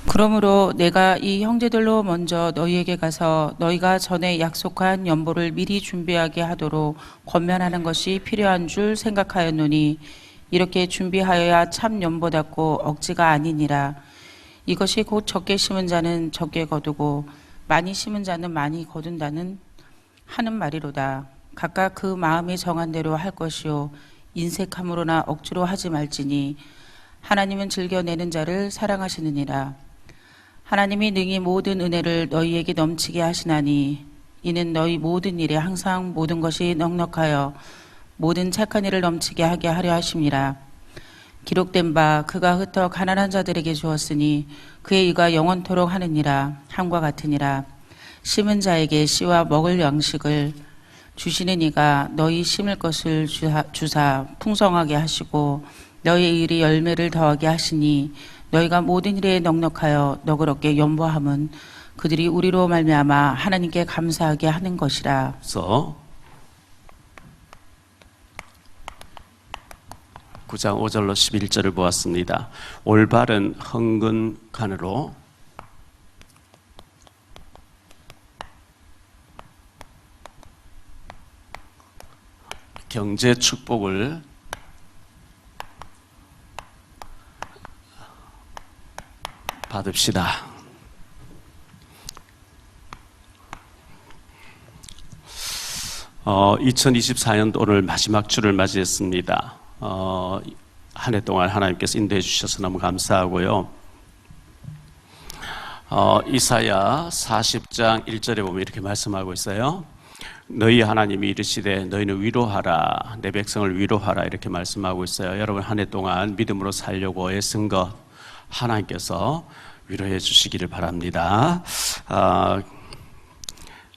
그러므로 내가 이 형제들로 먼저 너희에게 가서 너희가 전에 약속한 연보를 미리 준비하게 하도록 권면하는 것이 필요한 줄 생각하였노니 이렇게 준비하여야 참 연보답고 억지가 아니니라. 이것이 곧 적게 심은 자는 적게 거두고 많이 심은 자는 많이 거둔다는 하는 말이로다. 각각 그 마음이 정한 대로 할 것이요 인색함으로나 억지로 하지 말지니 하나님은 즐겨내는 자를 사랑하시느니라. 하나님이 능히 모든 은혜를 너희에게 넘치게 하시나니 이는 너희 모든 일에 항상 모든 것이 넉넉하여 모든 착한 일을 넘치게 하게 하려 하심이라. 기록된 바 그가 흩어 가난한 자들에게 주었으니 그의 의가 영원토록 하느니라 함과 같으니라. 심은 자에게 씨와 먹을 양식을 주시는 이가 너희 심을 것을 주사 풍성하게 하시고 너희의 일이 열매를 더하게 하시니 너희가 모든 일에 넉넉하여 너그럽게 연보함은 그들이 우리로 말미암아 하나님께 감사하게 하는 것이라. 그래서 9장 5절로 11절을 보았습니다. 올바른 헌금간으로 경제 축복을 받읍시다. 2024년도 오늘 마지막 주를 맞이했습니다. 한 해 동안 하나님께서 인도해 주셔서 너무 감사하고요. 이사야 40장 1절에 보면 이렇게 말씀하고 있어요. 너희 하나님이 이르시되 너희는 위로하라, 내 백성을 위로하라, 이렇게 말씀하고 있어요. 여러분 한 해 동안 믿음으로 살려고 애쓴 것 하나님께서 위로해 주시기를 바랍니다.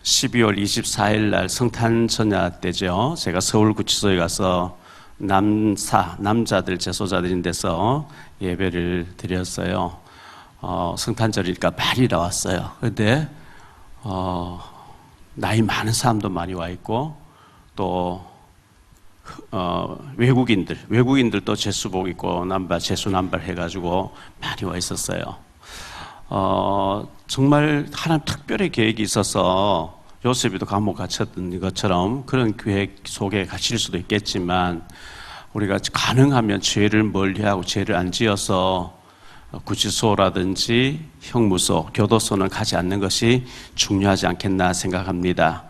12월 24일 날 성탄 전야 때죠. 제가 서울구치소에 가서 남자들 재소자들인 데서 예배를 드렸어요. 성탄절이니까 많이 나왔어요. 그런데 나이 많은 사람도 많이 와 있고 또 외국인들도 제수복 입고 제수 남발 해가지고 많이 와 있었어요. 정말 하나님 특별히 계획이 있어서 요셉이도 감옥 갇혔던 것처럼 그런 계획 속에 갇힐 수도 있겠지만 우리가 가능하면 죄를 멀리하고 죄를 안 지어서 구치소라든지 형무소, 교도소는 가지 않는 것이 중요하지 않겠나 생각합니다.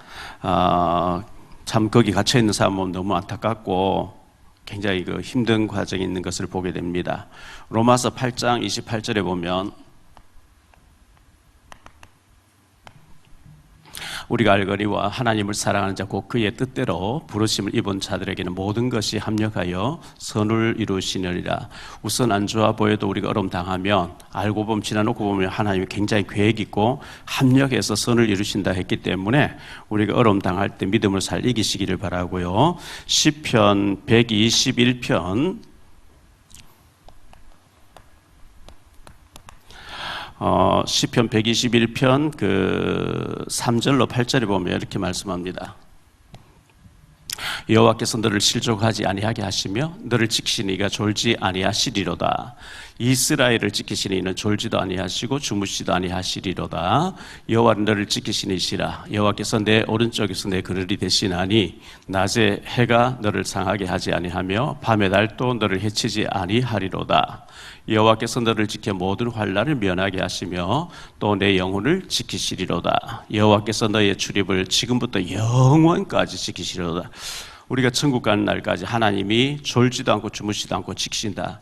참 거기 갇혀 있는 사람은 너무 안타깝고 굉장히 힘든 과정이 있는 것을 보게 됩니다. 로마서 8장 28절에 보면 우리가 알거니와 하나님을 사랑하는 자 곧 그의 뜻대로 부르심을 입은 자들에게는 모든 것이 합력하여 선을 이루시느니라. 우선 안 좋아 보여도 우리가 어려움 당하면 알고 보면 지나놓고 보면 하나님이 굉장히 계획 있고 합력해서 선을 이루신다 했기 때문에 우리가 어려움 당할 때 믿음을 잘 이기시기를 바라고요. 시편 121편 시편 121편 3절로 8절에 보면 이렇게 말씀합니다. 여호와께서 너를 실족하지 아니하게 하시며 너를 지키시는 이가 졸지 아니하시리로다. 이스라엘을 지키시는 이는 졸지도 아니하시고 주무시도 아니하시리로다. 여호와는 너를 지키시는 이시라. 여호와께서 내 오른쪽에서 내 그늘이 되시나니 낮에 해가 너를 상하게 하지 아니하며 밤의 달도 너를 해치지 아니하리로다. 여호와께서 너를 지켜 모든 환난을 면하게 하시며 또 내 영혼을 지키시리로다. 여호와께서 너의 출입을 지금부터 영원까지 지키시리로다. 우리가 천국 가는 날까지 하나님이 졸지도 않고 주무시도 않고 지키신다.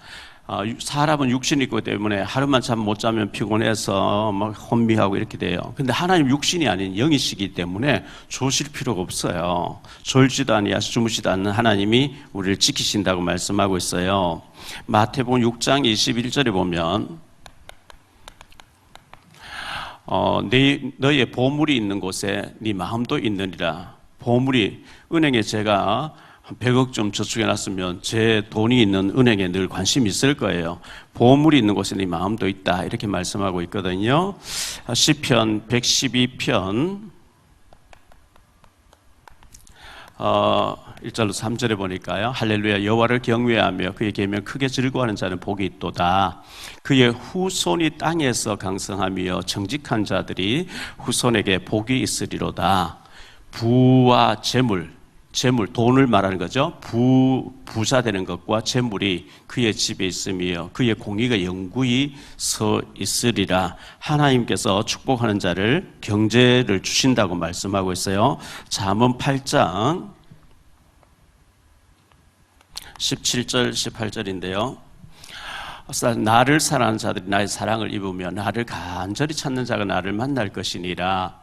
사람은 육신이 있기 때문에 하루만 잠 못 자면 피곤해서 막 혼미하고 이렇게 돼요. 근데 하나님 육신이 아닌 영이시기 때문에 조실 필요가 없어요. 졸지도 아니하시고 주무시도 않는 하나님이 우리를 지키신다고 말씀하고 있어요. 마태복음 6장 21절에 보면 너의 보물이 있는 곳에 네 마음도 있느니라. 보물이, 은행에 제가 한 100억 좀 저축해놨으면 제 돈이 있는 은행에 늘 관심이 있을 거예요. 보물이 있는 곳에 네 마음도 있다, 이렇게 말씀하고 있거든요. 시편 112편 1절로 3절에 보니까요. 할렐루야 여호와를 경외하며 그의 계명 크게 즐거워하는 자는 복이 있도다. 그의 후손이 땅에서 강성하며 정직한 자들이 후손에게 복이 있으리로다. 부와 재물, 돈을 말하는 거죠. 부자 되는 것과 재물이 그의 집에 있으며 그의 공의가 영구히 서 있으리라. 하나님께서 축복하는 자를 경제를 주신다고 말씀하고 있어요. 잠언 8장 17절 18절인데요. 나를 사랑하는 자들이 나의 사랑을 입으며 나를 간절히 찾는 자가 나를 만날 것이니라.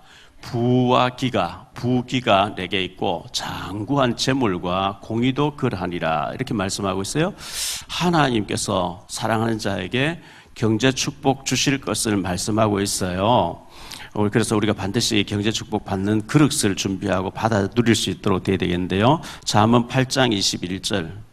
부기가 내게 있고 장구한 재물과 공의도 그러하니라. 이렇게 말씀하고 있어요. 하나님께서 사랑하는 자에게 경제 축복 주실 것을 말씀하고 있어요. 그래서 우리가 반드시 경제 축복 받는 그릇을 준비하고 받아 누릴 수 있도록 되어야 되겠는데요. 잠언 8장 21절.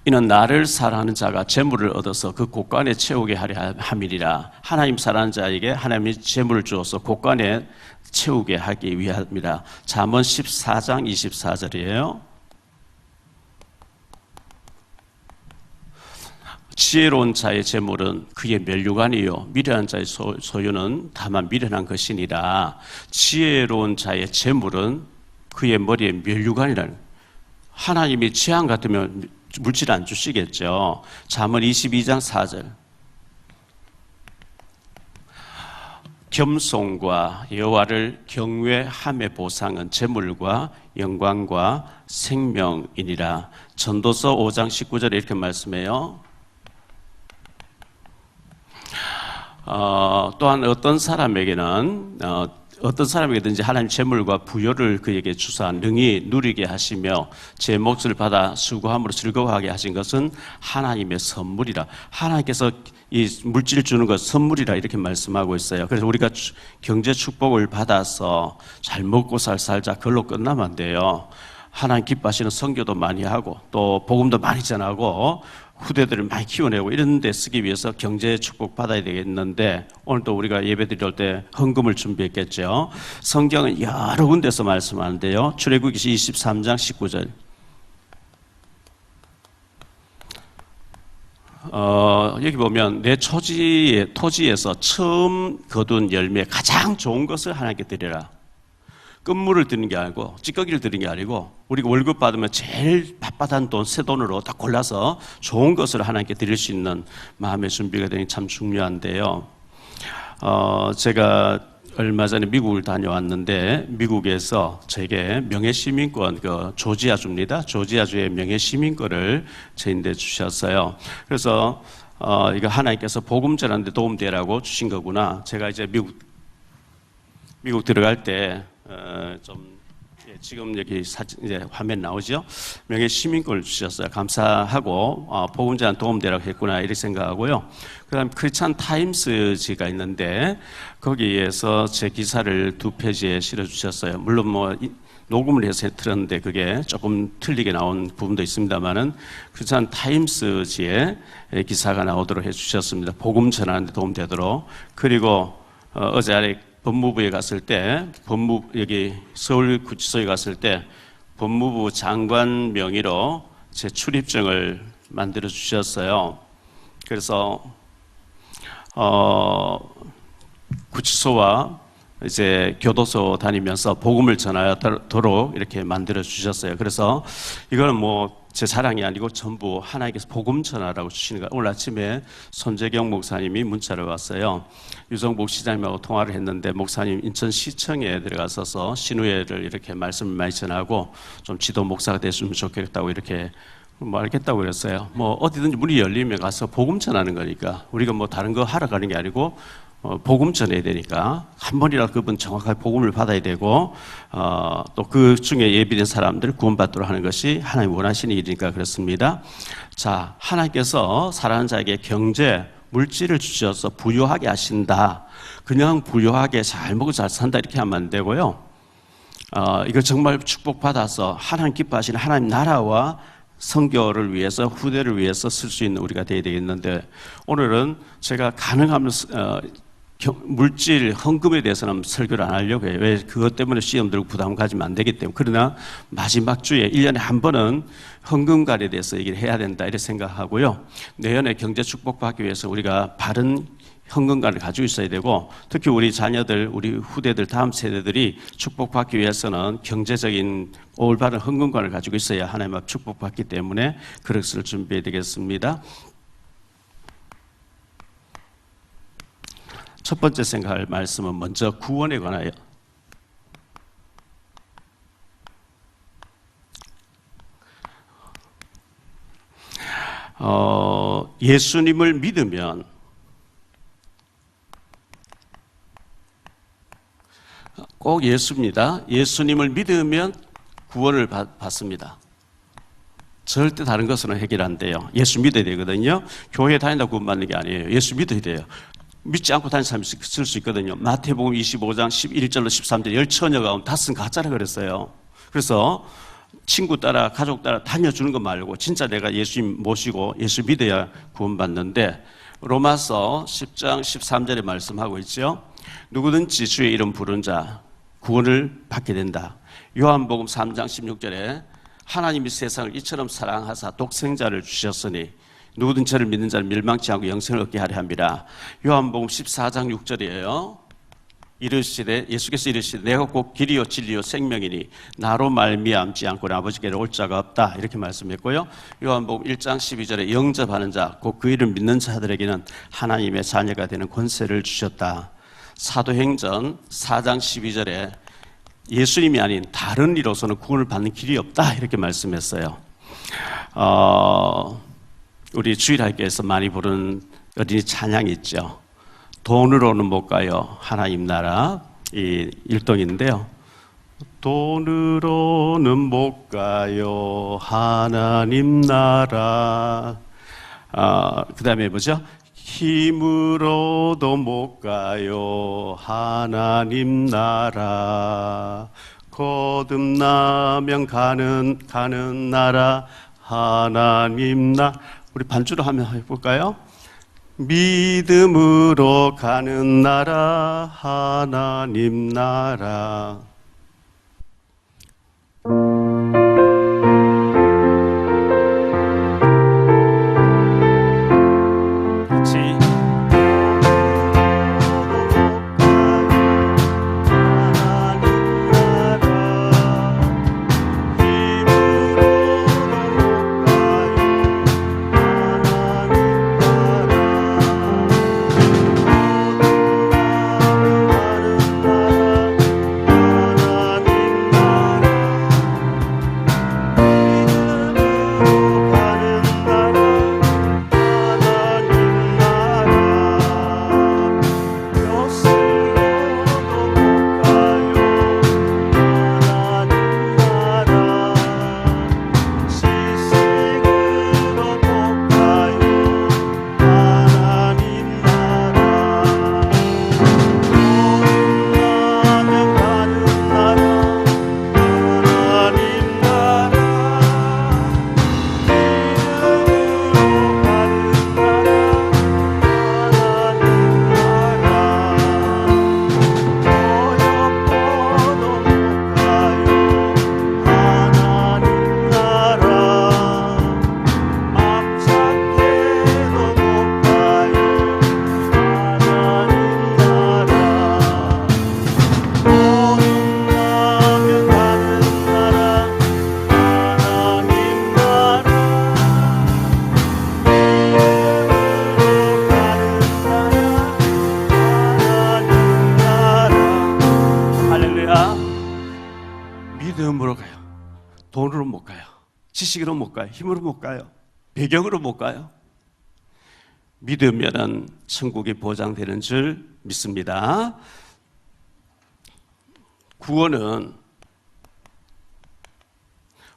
이는 나를 사랑하는 자가 재물을 얻어서 그 곳간에 채우게 하려 함이니라. 하나님 사랑하는 자에게 하나님이 재물을 주어서 곳간에 채우게 하기 위함이라. 잠언 14장 24절이에요. 지혜로운 자의 재물은 그의 면류관이요 미련한 자의 소유는 다만 미련한 것이니라. 지혜로운 자의 재물은 그의 머리에 면류관이라는, 하나님이 재앙 같으면 물질 안 주시겠죠. 잠언 22장 4절. 겸손과 여호와를 경외함의 보상은 재물과 영광과 생명이니라. 전도서 5장 19절에 이렇게 말씀해요. 또한 어떤 사람에게든지 하나님 재물과 부여를 그에게 주사 능히 누리게 하시며 제 몫을 받아 수고함으로 즐거워하게 하신 것은 하나님의 선물이라. 하나님께서 이 물질 주는 것 선물이라 이렇게 말씀하고 있어요. 그래서 우리가 경제 축복을 받아서 잘 먹고 살자 그걸로 끝나면 안 돼요. 하나님 기뻐하시는 선교도 많이 하고 또 복음도 많이 전하고 후대들을 많이 키워내고 이런 데 쓰기 위해서 경제 축복 받아야 되겠는데, 오늘도 우리가 예배 드릴 때 헌금을 준비했겠죠. 성경은 여러 군데서 말씀하는데요. 출애굽기 23장 19절. 여기 보면 내 토지에서 처음 거둔 열매 가장 좋은 것을 하나님께 드리라. 끝물을 드리는 게 아니고 찌꺼기를 드리는 게 아니고 우리가 월급 받으면 제일 빳빳한 돈, 새 돈으로 딱 골라서 좋은 것을 하나님께 드릴 수 있는 마음의 준비가 되는 게 참 중요한데요. 제가 얼마 전에 미국을 다녀왔는데 미국에서 제게 명예시민권, 조지아주입니다. 조지아주의 명예시민권을 저희한테 주셨어요. 그래서 이거 하나님께서 복음 전하는데 도움되라고 주신 거구나. 제가 이제 미국 들어갈 때 지금 여기 사진 이제 화면 나오죠. 명예 시민권을 주셨어요. 감사하고 복음 전한 도움되라고 했구나 이렇게 생각하고요. 그다음 크리스찬 타임스지가 있는데 거기에서 제 기사를 2페이지에 실어 주셨어요. 물론 녹음을 해서 들었는데 그게 조금 틀리게 나온 부분도 있습니다만은 크리스찬 타임스지에 기사가 나오도록 해주셨습니다. 복음 전하는데 도움되도록. 그리고 어제 법무부에 갔을 때 여기 서울구치소에 갔을 때 법무부 장관 명의로 제 출입증을 만들어 주셨어요. 그래서 구치소와 이제 교도소 다니면서 복음을 전하도록 이렇게 만들어 주셨어요. 그래서 이거는 제 자랑이 아니고 전부 하나님께서 복음 전하라고 주시는 거예요. 오늘 아침에 손재경 목사님이 문자를 왔어요. 유정복 시장님하고 통화를 했는데 목사님 인천시청에 들어가서 신우회를 이렇게 말씀을 많이 전하고 좀 지도 목사가 됐으면 좋겠다고 이렇게 알겠다고 그랬어요. 어디든지 문이 열리면 가서 복음 전하는 거니까 우리가 다른 거 하러 가는 게 아니고 복음 전해야 되니까 한 번이라도 그분 정확하게 복음을 받아야 되고 또 그 중에 예비된 사람들 구원받도록 하는 것이 하나님 원하시는 일이니까 그렇습니다. 자, 하나님께서 사랑하는 자에게 경제, 물질을 주셔서 부유하게 하신다. 그냥 부유하게 잘 먹고 잘 산다 이렇게 하면 안 되고요. 이거 정말 축복받아서 하나님 기뻐하시는 하나님 나라와 선교를 위해서 후대를 위해서 쓸 수 있는 우리가 되어야 되겠는데 오늘은 제가 가능하면 물질 헌금에 대해서는 설교를 안 하려고 해요. 왜? 그것 때문에 시험 들고 부담 가지면 안 되기 때문에. 그러나 마지막 주에 1년에 한 번은 헌금관에 대해서 얘기를 해야 된다 이렇게 생각하고요. 내년에 경제 축복받기 위해서 우리가 바른 헌금관을 가지고 있어야 되고, 특히 우리 자녀들, 우리 후대들, 다음 세대들이 축복받기 위해서는 경제적인 올바른 헌금관을 가지고 있어야 하나님 앞 축복받기 때문에 그릇을 준비해야 되겠습니다. 첫 번째 생각할 말씀은 먼저 구원에 관하여. 예수님을 믿으면 꼭 예수입니다. 예수님을 믿으면 구원을 받습니다. 절대 다른 것으로는 해결 안 돼요. 예수 믿어야 되거든요. 교회 다닌다고 구원받는 게 아니에요. 예수 믿어야 돼요. 믿지 않고 다니는 사람이 있을 수 있거든요. 마태복음 25장 11절로 13절 10처녀 가운데 5은 가짜라 그랬어요. 그래서 친구 따라 가족 따라 다녀주는 것 말고 진짜 내가 예수님 모시고 예수 믿어야 구원받는데, 로마서 10장 13절에 말씀하고 있죠. 누구든지 주의 이름 부른 자 구원을 받게 된다. 요한복음 3장 16절에 하나님이 세상을 이처럼 사랑하사 독생자를 주셨으니 누구든지 저를 믿는 자를 멸망치 않고 영생을 얻게 하려 함이라. 요한복음 14장 6절이에요. 이르시되, 예수께서 이르시되 내가 곧 길이요 진리요 생명이니 나로 말미암지 않고는 아버지께로 올 자가 없다 이렇게 말씀했고요. 요한복음 1장 12절에 영접하는 자 곧 그 이름 믿는 자들에게는 하나님의 자녀가 되는 권세를 주셨다. 사도행전 4장 12절에 예수님이 아닌 다른 이로서는 구원을 받는 길이 없다 이렇게 말씀했어요. 우리 주일학교에서 많이 부르는 어린이 찬양이 있죠. 돈으로는 못 가요 하나님 나라, 이 일동인데요. 돈으로는 못 가요 하나님 나라. 그 다음에 뭐죠? 힘으로도 못 가요 하나님 나라. 거듭나면 가는 나라 하나님 나라. 우리 반주로 한번 해볼까요? 믿음으로 가는 나라 하나님 나라. 믿음으로 가요. 돈으로 못 가요. 지식으로 못 가요. 힘으로 못 가요. 배경으로 못 가요. 믿으면은 천국이 보장되는 줄 믿습니다. 구원은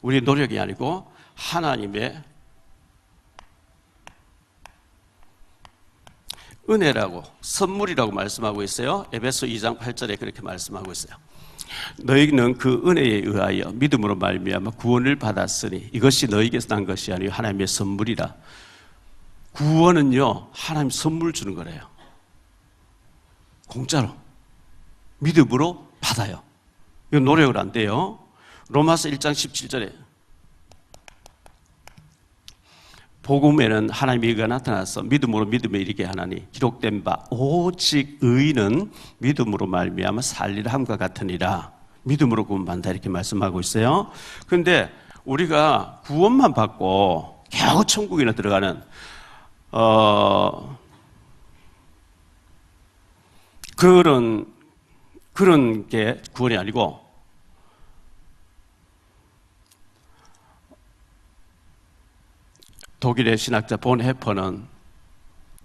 우리 노력이 아니고 하나님의 은혜라고, 선물이라고 말씀하고 있어요. 에베소 2장 8절에 그렇게 말씀하고 있어요. 너희는 그 은혜에 의하여 믿음으로 말미암아 구원을 받았으니 이것이 너희에게서 난 것이 아니요 하나님의 선물이라. 구원은요 하나님 선물 주는 거래요. 공짜로 믿음으로 받아요. 이건 노력을 안 돼요. 로마서 1장 17절에 복음에는 하나님의 의가 나타나서 믿음으로 믿음에 이르게 하나니 기록된 바 오직 의인은 믿음으로 말미암아 살리라 함과 같으니라. 믿음으로 구원받는다 이렇게 말씀하고 있어요. 그런데 우리가 구원만 받고 겨우 천국이나 들어가는 그런 게 구원이 아니고 독일의 신학자 본 해퍼는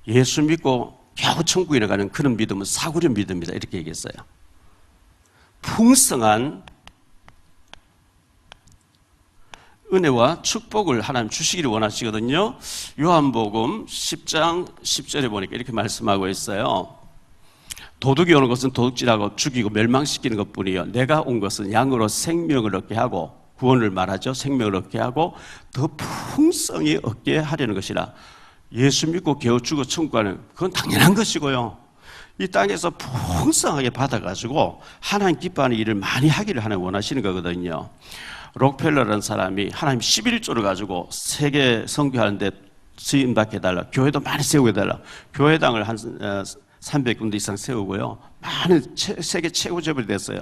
예수 믿고 겨우 천국에 가는 그런 믿음은 사구려 믿음이다 이렇게 얘기했어요. 풍성한 은혜와 축복을 하나님 주시기를 원하시거든요. 요한복음 10장 10절에 보니까 이렇게 말씀하고 있어요. 도둑이 오는 것은 도둑질하고 죽이고 멸망시키는 것뿐이요 내가 온 것은 양으로 생명을 얻게 하고 구원을 말하죠. 생명을 얻게 하고 더 풍성히 얻게 하려는 것이라. 예수 믿고 겨우 죽어 천국 가는 그건 당연한 것이고요. 이 땅에서 풍성하게 받아가지고 하나님 기뻐하는 일을 많이 하기를 하나님 원하시는 거거든요. 록펠러라는 사람이 하나님 11조를 가지고 세계 선교하는데 쓰임받게 해달라. 교회도 많이 세우게 해달라. 교회당을 한 300군데 이상 세우고요. 많은 세계 최고 재벌이 됐어요.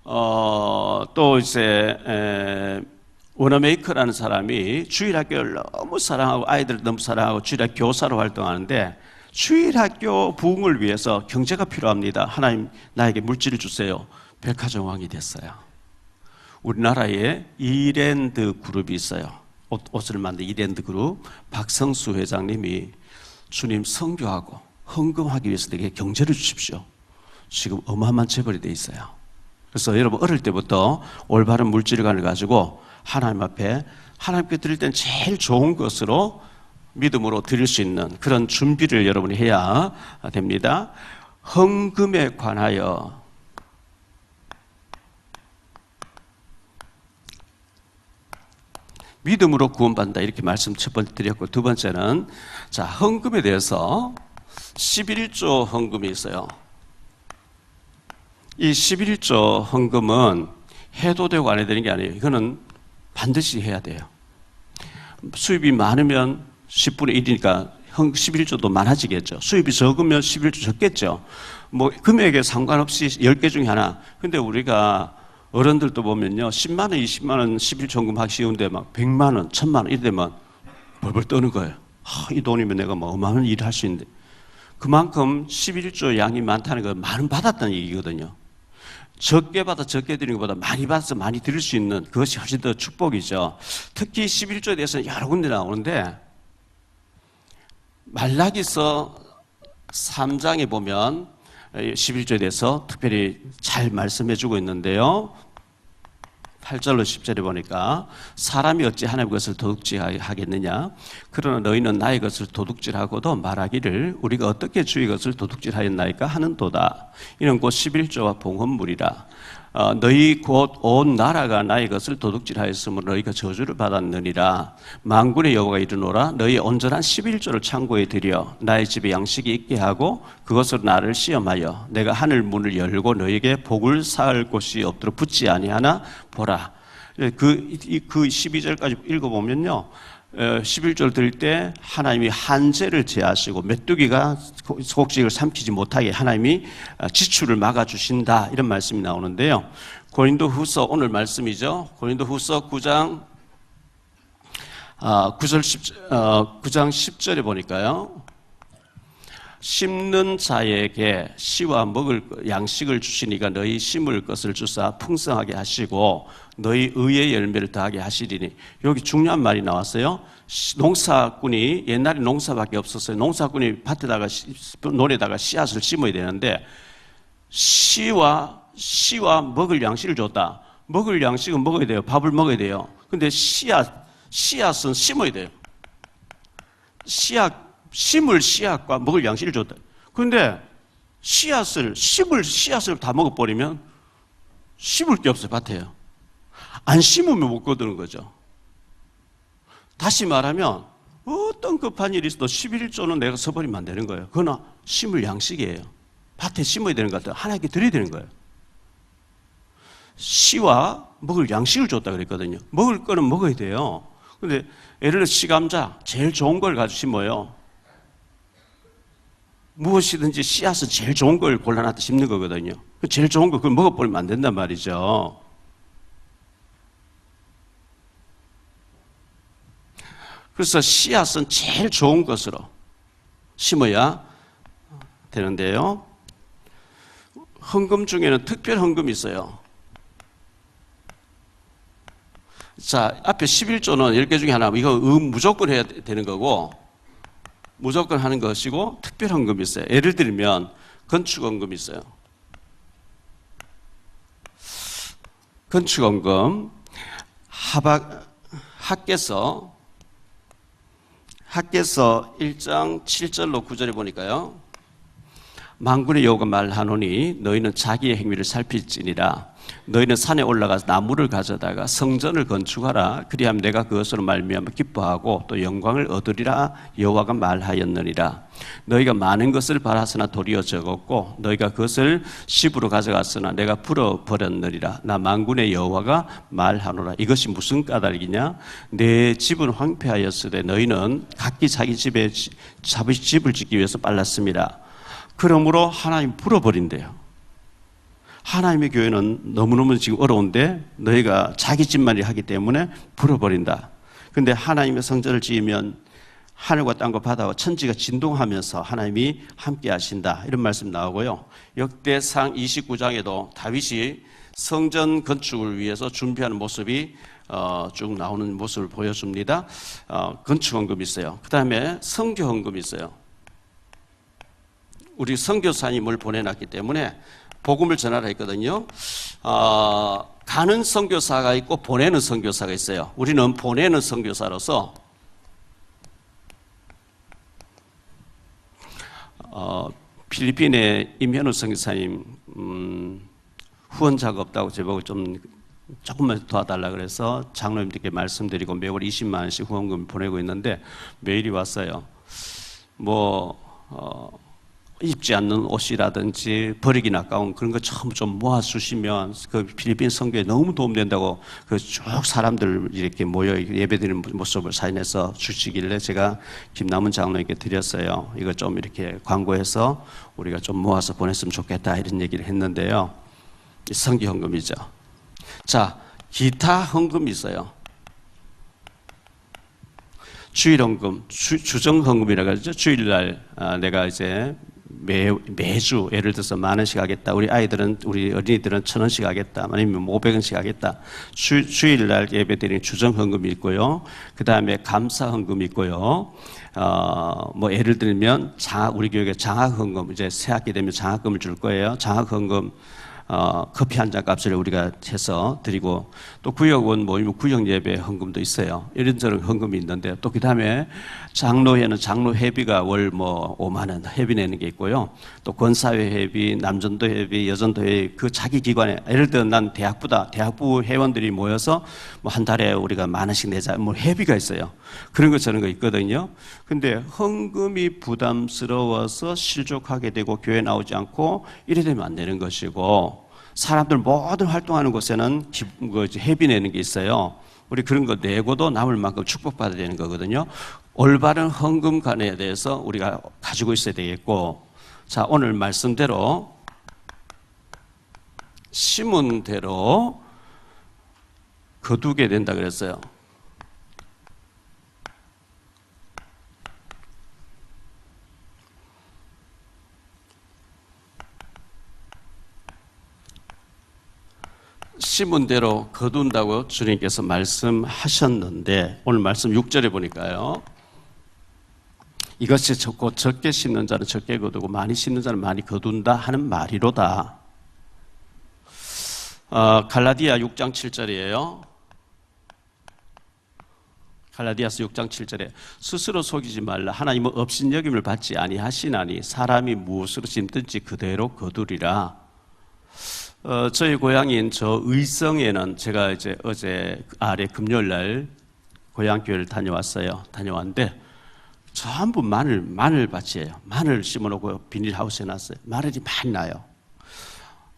또 이제 워너메이커라는 사람이 주일학교를 너무 사랑하고 아이들을 너무 사랑하고 주일학교 교사로 활동하는데 주일학교 부흥을 위해서 경제가 필요합니다. 하나님 나에게 물질을 주세요. 백화점 왕이 됐어요. 우리나라에 이랜드 그룹이 있어요. 옷을 만든 이랜드 그룹 박성수 회장님이 주님 선교하고 헌금하기 위해서 내게 경제를 주십시오. 지금 어마어마한 재벌이 돼 있어요. 그래서 여러분 어릴 때부터 올바른 물질관을 가지고 하나님 앞에 하나님께 드릴 때는 제일 좋은 것으로 믿음으로 드릴 수 있는 그런 준비를 여러분이 해야 됩니다. 헌금에 관하여 믿음으로 구원받는다 이렇게 말씀 첫 번째 드렸고 두 번째는 자 헌금에 대해서 11조 헌금이 있어요. 이 11조 헌금은 해도 되고 안 해도 되는 게 아니에요. 이거는 반드시 해야 돼요. 수입이 많으면 10분의 1이니까 11조도 많아지겠죠. 수입이 적으면 11조 적겠죠. 뭐 금액에 상관없이 10개 중에 하나. 근데 우리가 어른들도 보면요. 10만 원, 20만 원 11조 헌금 하기 쉬운데 막 100만 원, 1000만 원 이래 되면 벌벌 떠는 거예요. 이 돈이면 내가 뭐 어마어마한 일을 할 수 있는데. 그만큼 11조 양이 많다는 건 많은 받았다는 얘기거든요. 적게 받아 적게 드리는 것보다 많이 받아서 많이 드릴 수 있는 그것이 훨씬 더 축복이죠. 특히 11조에 대해서는 여러 군데 나오는데 말라기서 3장에 보면 11조에 대해서 특별히 잘 말씀해 주고 있는데요. 8절로 10절에 보니까 사람이 어찌 하나님의 것을 도둑질하겠느냐 그러나 너희는 나의 것을 도둑질하고도 말하기를 우리가 어떻게 주의 것을 도둑질하였나이까 하는도다. 이는 곧 11조와 봉헌물이라. 너희 곧 온 나라가 나의 것을 도둑질하였으므로 너희가 저주를 받았느니라. 만군의 여호와가 이르노라 너희 온전한 11조를 창고에 들여 나의 집에 양식이 있게 하고 그것으로 나를 시험하여 내가 하늘 문을 열고 너희에게 복을 쌓을 곳이 없도록 붙지 아니하나 보라. 그 12절까지 읽어보면요 11조를 드릴 때 하나님이 한재를 제하시고 메뚜기가 곡식을 삼키지 못하게 하나님이 지출을 막아주신다 이런 말씀이 나오는데요. 고린도후서 오늘 말씀이죠. 고린도후서 9장 9장 10절에 보니까요. 심는 자에게 씨와 먹을 양식을 주시니가 너희 심을 것을 주사 풍성하게 하시고 너희 의의 열매를 더하게 하시리니. 여기 중요한 말이 나왔어요. 농사꾼이 옛날에 농사밖에 없었어요. 농사꾼이 밭에다가 논에다가 씨앗을 심어야 되는데 씨와 먹을 양식을 줬다. 먹을 양식은 먹어야 돼요. 밥을 먹어야 돼요. 근데 씨앗은 심어야 돼요. 심을 씨앗과 먹을 양식을 줬다. 그런데 심을 씨앗을 다 먹어버리면 심을 게 없어요. 밭에요. 안 심으면 못 거두는 거죠. 다시 말하면 어떤 급한 일이 있어도 11조는 내가 써버리면 안 되는 거예요. 그러나 심을 양식이에요. 밭에 심어야 되는 것 같아요. 하나님께 드려야 되는 거예요. 씨와 먹을 양식을 줬다 그랬거든요. 먹을 거는 먹어야 돼요. 근데 예를 들어 씨감자 제일 좋은 걸 가지고 심어요. 무엇이든지 씨앗은 제일 좋은 걸 골라놔서 심는 거거든요. 제일 좋은 거 그걸 먹어버리면 안 된단 말이죠. 그래서 씨앗은 제일 좋은 것으로 심어야 되는데요. 헌금 중에는 특별 헌금이 있어요. 자, 앞에 11조는 10개 중에 하나, 이거 무조건 해야 되는 거고, 무조건 하는 것이고, 특별 헌금이 있어요. 예를 들면, 건축 헌금이 있어요. 건축 헌금, 학개서 1장 7절로 9절에 보니까요. 만군의 여호와가 말하노니 너희는 자기의 행위를 살필지니라. 너희는 산에 올라가서 나무를 가져다가 성전을 건축하라. 그리하면 내가 그것으로 말미암아 기뻐하고 또 영광을 얻으리라. 여호와가 말하였느니라. 너희가 많은 것을 바랐으나 도리어 적었고 너희가 그것을 집으로 가져갔으나 내가 풀어버렸느니라. 나 만군의 여호와가 말하노라. 이것이 무슨 까닭이냐? 내 집은 황폐하였으되 너희는 각기 자기 집을 짓기 위해서 빨랐습니다. 그러므로 하나님 풀어버린대요. 하나님의 교회는 너무너무 지금 어려운데 너희가 자기 집만이 하기 때문에 풀어버린다. 근데 하나님의 성전을 지으면 하늘과 땅과 바다와 천지가 진동하면서 하나님이 함께 하신다. 이런 말씀 나오고요. 역대상 29장에도 다윗이 성전 건축을 위해서 준비하는 모습이 쭉 나오는 모습을 보여줍니다. 건축헌금이 있어요. 그 다음에 선교헌금이 있어요. 우리 선교사님을 보내놨기 때문에 복음을 전하라 했거든요. 가는 선교사가 있고 보내는 선교사가 있어요. 우리는 보내는 선교사로서 필리핀의 임현우 선교사님 후원자가 없다고 제보고 조금만 도와달라 그래서 장로님들께 말씀드리고 매월 20만 원씩 후원금 보내고 있는데 메일이 왔어요. 입지 않는 옷이라든지 버리기 아까운 그런 거 전부 좀 모아주시면 그 필리핀 선교에 너무 도움된다고 그 쭉 사람들 이렇게 모여 예배드리는 모습을 사인해서 주시길래 제가 김남은 장로님께 드렸어요. 이거 좀 이렇게 광고해서 우리가 좀 모아서 보냈으면 좋겠다 이런 얘기를 했는데요. 선교 헌금이죠. 자, 기타 헌금이 있어요. 주일 헌금, 주정 헌금이라고 하죠. 주일날 내가 이제 매주 예를 들어서 10,000원씩 하겠다. 우리 어린이들은 1,000원씩 하겠다. 아니면 500원씩 하겠다. 주일날 예배드리는 주정 헌금이 있고요. 그 다음에 감사 헌금이 있고요. 예를 들면 우리 교육에 장학 헌금, 이제 새학기 되면 장학금을 줄 거예요. 장학 헌금. 커피 한 잔 값을 우리가 해서 드리고 또 구역원 모이면 구역 예배 헌금도 있어요. 이런저런 헌금이 있는데 또 그 다음에 장로회는 장로 회비가 월 5만 원 회비 내는 게 있고요. 또 권사회 회비, 남전도 회비, 여전도 회비 그 자기 기관에 예를 들어 난 대학부 회원들이 모여서 한 달에 우리가 10,000원씩 내자 회비가 있어요. 그런 거 저런 거 있거든요. 근데 헌금이 부담스러워서 실족하게 되고 교회 나오지 않고 이래 되면 안 되는 것이고 사람들 모든 활동하는 곳에는 회비 내는 게 있어요. 우리 그런 거 내고도 남을 만큼 축복받아야 되는 거거든요. 올바른 헌금관에 대해서 우리가 가지고 있어야 되겠고, 자, 오늘 말씀대로 심은 대로 거두게 된다 그랬어요. 심은 대로 거둔다고 주님께서 말씀하셨는데 오늘 말씀 6절에 보니까요. 이것이 적게 심는 자는 적게 거두고 많이 심는 자는 많이 거둔다 하는 말이로다. 갈라디아 6장 7절이에요. 갈라디아서 6장 7절에 스스로 속이지 말라. 하나님은 업신여김을 받지 아니하시나니 사람이 무엇으로 심든지 그대로 거두리라. 저희 고향인 저 의성에는 제가 이제 어제 금요일 날 고향교회를 다녀왔는데 전부 마늘밭이에요. 마늘 심어놓고 비닐하우스에 놨어요. 마늘이 많이 나요.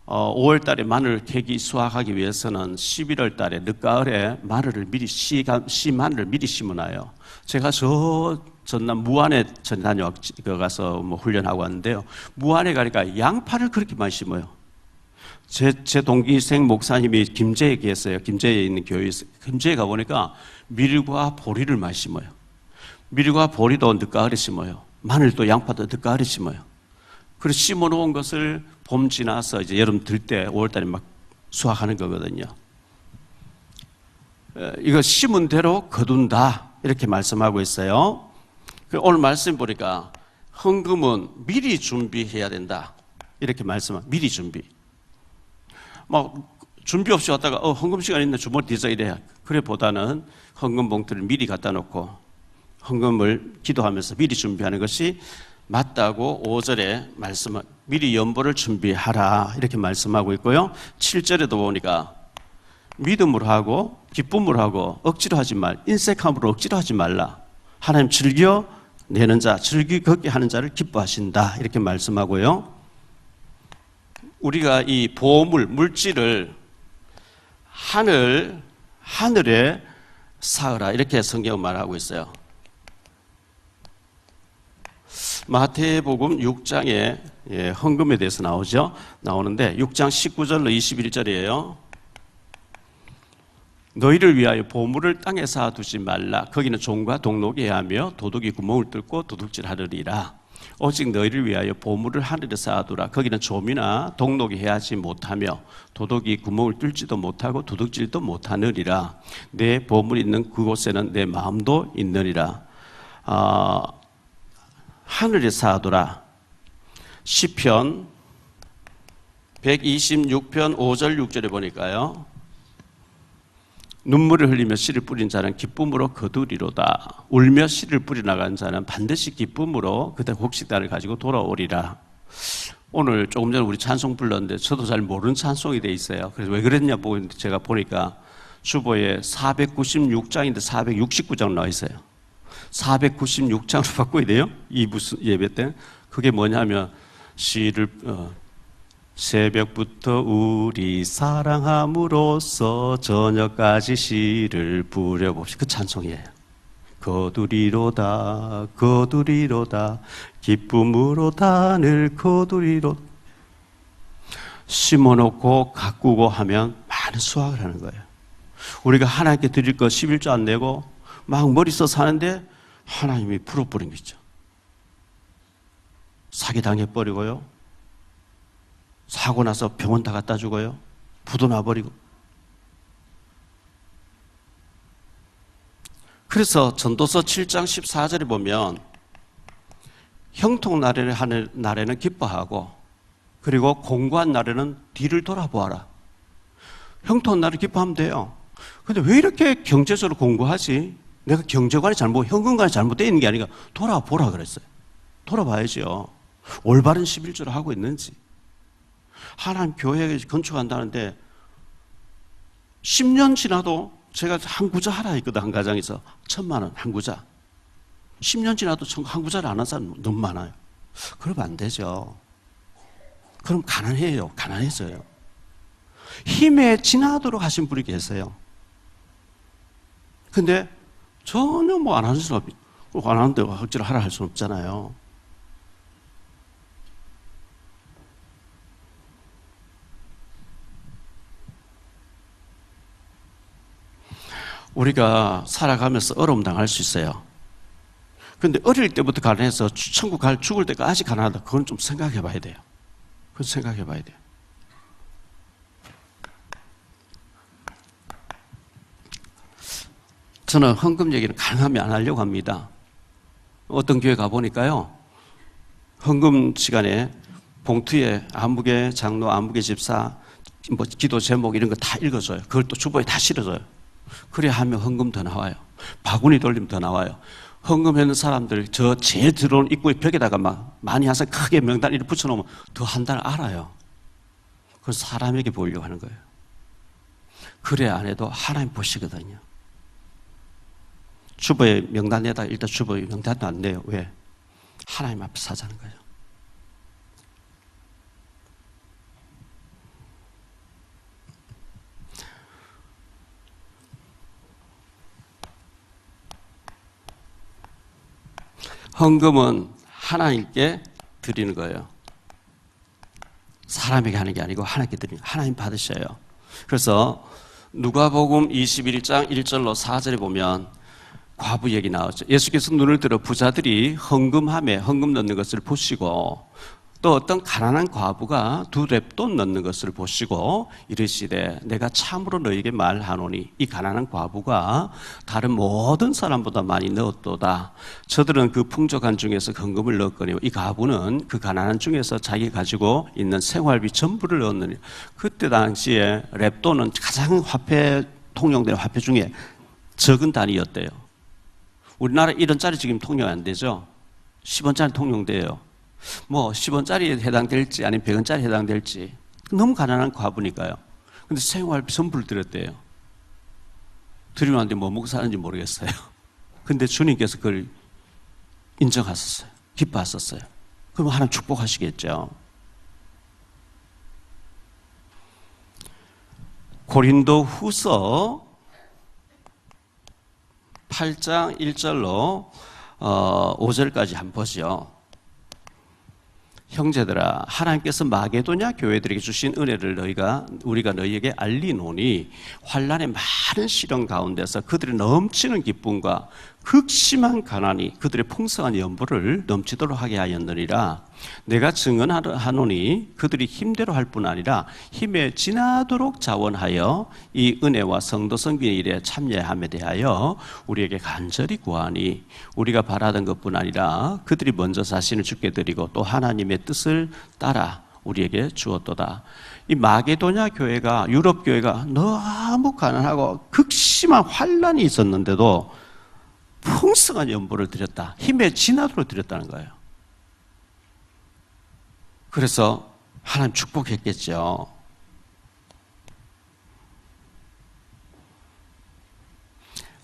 5월 달에 마늘 캐기 수확하기 위해서는 11월 달에 늦가을에 마늘을 미리 씨 마늘을 미리 심어놔요. 제가 전남 무안에 가서 뭐 훈련하고 왔는데요. 무안에 가니까 양파를 그렇게 많이 심어요. 제 동기생 목사님이 김제에 계세요. 김제에 있는 교회에서. 김제에 가보니까 밀과 보리를 많이 심어요. 밀과 보리도 늦가을에 심어요. 마늘도 양파도 늦가을에 심어요. 그래서 심어 놓은 것을 봄 지나서 이제 여름 들 때 5월 달에 막 수확하는 거거든요. 이거 심은 대로 거둔다. 이렇게 말씀하고 있어요. 오늘 말씀 보니까 헌금은 미리 준비해야 된다. 이렇게 말씀합니다. 미리 준비. 막 준비 없이 왔다가 헌금 시간 있네 주머니 뒤져 이래. 그래 보다는 헌금 봉투를 미리 갖다 놓고 헌금을 기도하면서 미리 준비하는 것이 맞다고 5절에 말씀, 미리 연보를 준비하라 이렇게 말씀하고 있고요. 7절에도 보니까 믿음으로 하고 기쁨으로 하고 억지로 하지 말, 인색함으로 억지로 하지 말라. 하나님 즐겨 내는 자, 즐기 걷게 하는 자를 기뻐하신다 이렇게 말씀하고요. 우리가 이 보물, 물질을 하늘에 쌓으라 이렇게 성경은 말하고 있어요. 마태복음 6장에 헌금에 대해서 나오는데 6장 19절로 21절이에요. 너희를 위하여 보물을 땅에 쌓아두지 말라. 거기는 종과 동록이 해하며 도둑이 구멍을 뚫고 도둑질하느니라. 오직 너희를 위하여 보물을 하늘에 쌓아두라. 거기는 조미나 동록이 해하지 못하며 도둑이 구멍을 뚫지도 못하고 도둑질도 못하느니라. 내 보물이 있는 그곳에는 내 마음도 있느니라. 하늘에 쌓아두라. 시편 126편 5절 6절에 보니까요. 눈물을 흘리며 씨를 뿌린 자는 기쁨으로 거두리로다. 울며 씨를 뿌려나간 자는 반드시 기쁨으로 그때 곡식단을 가지고 돌아오리라. 오늘 조금 전에 우리 찬송 불렀는데 저도 잘 모르는 찬송이 돼 있어요. 그래서 왜 그랬냐 제가 보니까 주보에 496장인데 469장 나와 있어요. 496장으로 바꿔야 돼요? 이 무슨 예배 때? 그게 뭐냐면 씨를 새벽부터 우리 사랑함으로써 저녁까지 씨를 뿌려봅시다. 그 찬송이에요. 거두리로다 거두리로다 기쁨으로 단을 거두리로. 심어놓고 가꾸고 하면 많은 수확을 하는 거예요. 우리가 하나님께 드릴 거 11조 안 내고 막 머리 써서 하는데 하나님이 풀어버린 거죠. 사기당해버리고요. 사고 나서 병원 다 갖다 주고요. 부도 나버리고. 그래서 전도서 7장 14절에 보면 형통 날에는 기뻐하고 그리고 공고한 날에는 뒤를 돌아보아라. 형통 날에 기뻐하면 돼요. 근데 왜 이렇게 경제적으로 공고하지? 내가 경제관이 현금관이 잘못되어 있는 게 아니라 돌아보라 그랬어요. 돌아봐야죠. 올바른 11조를 하고 있는지. 하나님 교회 건축한다는데 10년 지나도 제가 한 구자 하라 했거든. 한 가정에서 1,000만 원 한 구자. 10년 지나도 한 구자를 안 한 사람 너무 많아요. 그러면 안 되죠. 그럼 가난해요. 가난해서요. 힘에 지나도록 하신 분이 계세요. 근데 전혀 뭐 안 하는 사람이 안 하는데 억지로 하라 할 수는 없잖아요. 우리가 살아가면서 어려움 당할 수 있어요. 그런데 어릴 때부터 가난해서 천국 죽을 때까지 가난하다. 그건 좀 생각해 봐야 돼요. 그건 생각해 봐야 돼요. 저는 헌금 얘기는 가능하면 안 하려고 합니다. 어떤 교회 가보니까요. 헌금 시간에 봉투에 안무개 장로, 안무개 집사, 뭐 기도 제목 이런 거 다 읽어줘요. 그걸 또 주보에 다 실어줘요. 그래야 하면 헌금 더 나와요. 바구니 돌리면 더 나와요. 헌금하는 사람들 저 제일 들어온 입구의 벽에다가 막 많이 항상 크게 명단 이렇게 붙여놓으면 더 한다는 알아요. 그래서 사람에게 보이려고 하는 거예요. 그래 안 해도 하나님 보시거든요. 주보의 명단에다 일단 주보의 명단도 안 내요. 왜? 하나님 앞에서 하자는 거예요. 헌금은 하나님께 드리는 거예요. 사람에게 하는 게 아니고 하나님께 드리는 거예요. 하나님 받으셔요. 그래서 누가복음 21장 1절로 4절에 보면 과부 얘기 나오죠. 예수께서 눈을 들어 부자들이 헌금함에 헌금 넣는 것을 보시고 또 어떤 가난한 과부가 2렙돈 넣는 것을 보시고 이르시되 내가 참으로 너에게 말하노니 이 가난한 과부가 다른 모든 사람보다 많이 넣었도다. 저들은 그 풍족한 중에서 헌금을 넣었거니와 이 과부는 그 가난한 중에서 자기 가지고 있는 생활비 전부를 넣었느니. 그때 당시에 렙돈은 가장 통용되는 화폐 중에 적은 단위였대요. 우리나라 1원짜리 지금 통용 안 되죠? 10원짜리 통용돼요. 뭐 10원짜리에 해당될지 아니면 100원짜리에 해당될지 너무 가난한 과부니까요. 근데 생활비 전부를 드렸대요. 드리고 났는데 뭐 먹고 사는지 모르겠어요. 근데 주님께서 그걸 인정하셨어요. 기뻐하셨어요. 그럼 하나님 축복하시겠죠. 고린도 후서 8장 1절로 5절까지 한번 보죠. 형제들아 하나님께서 마게도냐 교회들에게 주신 은혜를 우리가 너희에게 알리노니 환난의 많은 시련 가운데서 그들의 넘치는 기쁨과 극심한 가난이 그들의 풍성한 연보를 넘치도록 하게 하였느니라. 내가 증언하노니 그들이 힘대로 할 뿐 아니라 힘에 지나도록 자원하여 이 은혜와 성도 섬기는 일에 참여함에 대하여 우리에게 간절히 구하니 우리가 바라던 것뿐 아니라 그들이 먼저 자신을 주께 드리고 또 하나님의 뜻을 따라 우리에게 주었도다. 이 마게도냐 교회가 유럽 교회가 너무 가난하고 극심한 환난이 있었는데도 풍성한 연보를 드렸다. 힘에 지나도록 드렸다는 거예요. 그래서 하나님 축복했겠죠.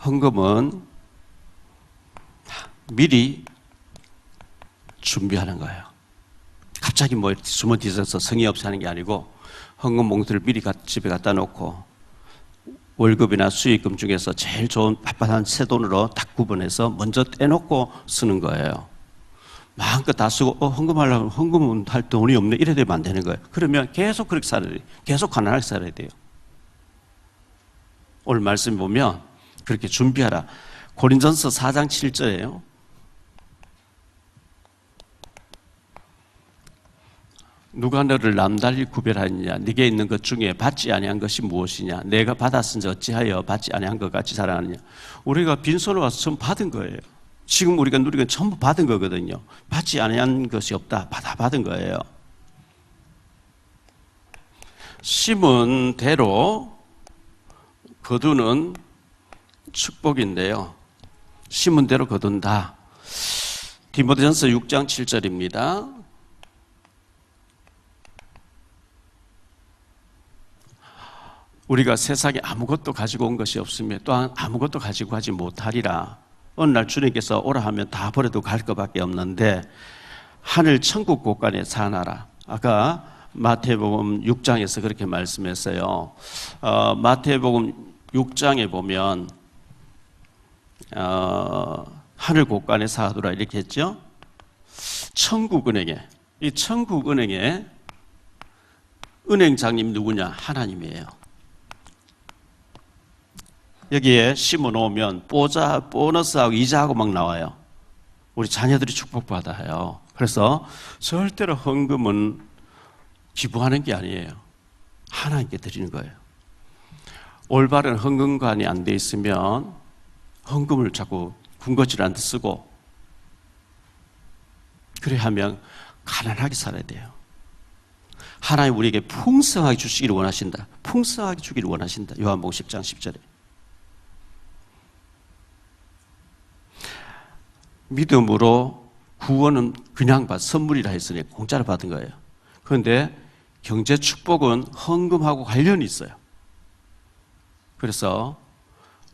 헌금은 미리 준비하는 거예요. 갑자기 뭐 주머 뒤져서 성의 없이 하는 게 아니고 헌금 봉투를 미리 집에 갖다 놓고 월급이나 수익금 중에서 제일 좋은 빳빳한 새 돈으로 딱 구분해서 먼저 떼놓고 쓰는 거예요. 마음껏 다 쓰고 헌금하려면 헌금은 할 돈이 없네 이래 되면 안 되는 거예요. 그러면 계속 그렇게 살아야 돼요. 계속 가난하게 살아야 돼요. 오늘 말씀 보면 그렇게 준비하라. 고린전서 4장 7절이에요. 누가 너를 남달리 구별하느냐? 네게 있는 것 중에 받지 아니한 것이 무엇이냐? 내가 받았은지 어찌하여 받지 아니한 것 같이 살아가느냐? 우리가 빈손으로 와서 전부 받은 거예요. 지금 우리가 누리는 건 전부 받은 거거든요. 받지 아니한 것이 없다. 받은 거예요. 심은 대로 거두는 축복인데요. 심은 대로 거둔다. 디모데전서 6장 7절입니다. 우리가 세상에 아무것도 가지고 온 것이 없으며 또한 아무것도 가지고 가지 못하리라. 어느 날 주님께서 오라 하면 다 버려도 갈 것밖에 없는데 하늘 천국 곳간에 사나라. 아까 마태복음 6장에서 그렇게 말씀했어요. 마태복음 6장에 보면 하늘 곳간에 사두라 이렇게 했죠. 천국은행에, 이 천국은행에 은행장님 누구냐? 하나님이에요. 여기에 심어 놓으면 보너스하고 이자하고 막 나와요. 우리 자녀들이 축복받아요. 그래서 절대로 헌금은 기부하는 게 아니에요. 하나님께 드리는 거예요. 올바른 헌금관이 안 돼 있으면 헌금을 자꾸 군것질 않게 쓰고 그래 하면 가난하게 살아야 돼요. 하나님 우리에게 풍성하게 주시기를 원하신다. 풍성하게 주기를 원하신다. 요한복음 10장 10절에. 믿음으로 구원은 그냥 선물이라 했으니 공짜로 받은 거예요. 그런데 경제 축복은 헌금하고 관련이 있어요. 그래서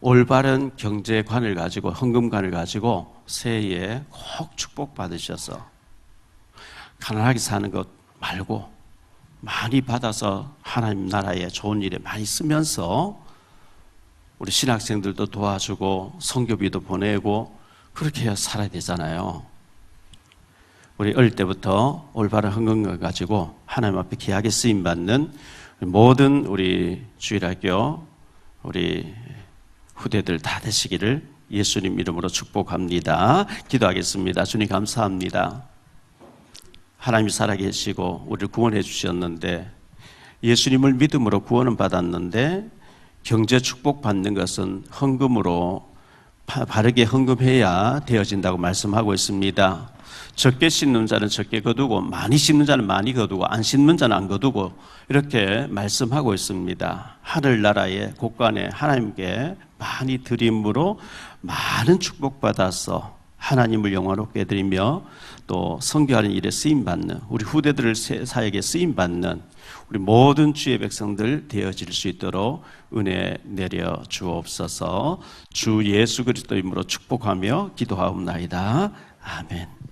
올바른 경제관을 가지고 헌금관을 가지고 새해에 꼭 축복받으셔서 가난하게 사는 것 말고 많이 받아서 하나님 나라에 좋은 일에 많이 쓰면서 우리 신학생들도 도와주고 선교비도 보내고 그렇게 해야 살아야 되잖아요. 우리 어릴 때부터 올바른 헌금을 가지고 하나님 앞에 귀하게 쓰임받는 모든 우리 주일학교 우리 후대들 다 되시기를 예수님 이름으로 축복합니다. 기도하겠습니다. 주님 감사합니다. 하나님이 살아계시고 우리를 구원해 주셨는데 예수님을 믿음으로 구원은 받았는데 경제 축복받는 것은 헌금으로 바르게 헌금해야 되어진다고 말씀하고 있습니다. 적게 심는 자는 적게 거두고 많이 심는 자는 많이 거두고 안 심는 자는 안 거두고 이렇게 말씀하고 있습니다. 하늘나라의 곳간에 하나님께 많이 드림으로 많은 축복받아서 하나님을 영화롭게 드리며 또 선교하는 일에 쓰임받는 우리 후대들을 사에게 쓰임받는 우리 모든 주의 백성들 되어질 수 있도록 은혜 내려 주옵소서. 주 예수 그리스도 이름으로 축복하며 기도하옵나이다. 아멘.